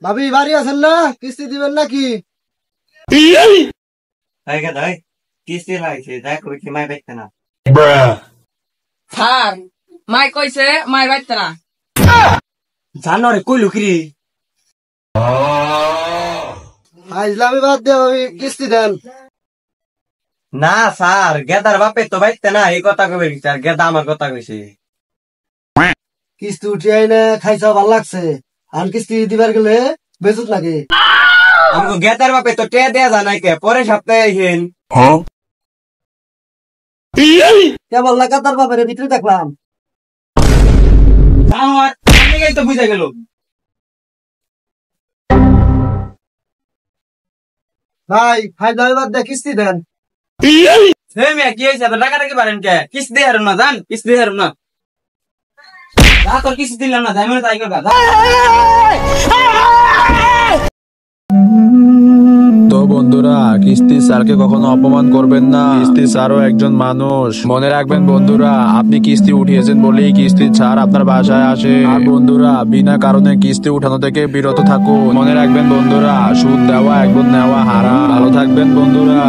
ভাবি বাড়ি আছেন না? কিস্তি দিবেন নাকি? কিস্তি লাগছে দেখ কি মাই দেখতে না। স্যার মাই কইছে মাই বাইতে না। জানো রে কই লুকিরি আইজলামি বাদ দিয়ে ভাবি কিস্তি দেন। না স্যার গেদার বাপে তো বাইতে না এই কথা কবে স্যার গেদা আমার কথা কইছে। কিস্তি উঠিয়ে আইনে খাইছা ভাল লাগছে, আর কিস্তি দিবার গেলে বেচুত নাকি? আমাকে গেদার বাপে তো টে দেয়া জানাই কে পরে সপ্তাহে হেন কেবল লাগাতার বাপের ভিতরে দেখলাম। আমার তো বুঝা গেল। ভাই আইজলামি বাদ দিয়ে কিস্তি দেন। কি হয়েছে টাকা টাকি পারেন কে কিস্তি হারুন না জান কিস্তি হারুন না তোর কিস্তি দিলাম না যাই তাই করবা। তো বন্ধুরা কিস্তি স্যারকে কখনো অপমান করবেন না। কিস্তি স্যারও একজন মানুষ। মনে রাখবেন বন্ধুরা, আপনি কিস্তি উঠিয়েছেন বলেই কিস্তি স্যার আপনার বাসায় আসে। আর বন্ধুরা বিনা কারণে কিস্তি উঠানো থেকে বিরত থাকুন। মনে রাখবেন বন্ধুরা, সুদ দেওয়া একবার নেওয়া হারাম। ভালো থাকবেন বন্ধুরা।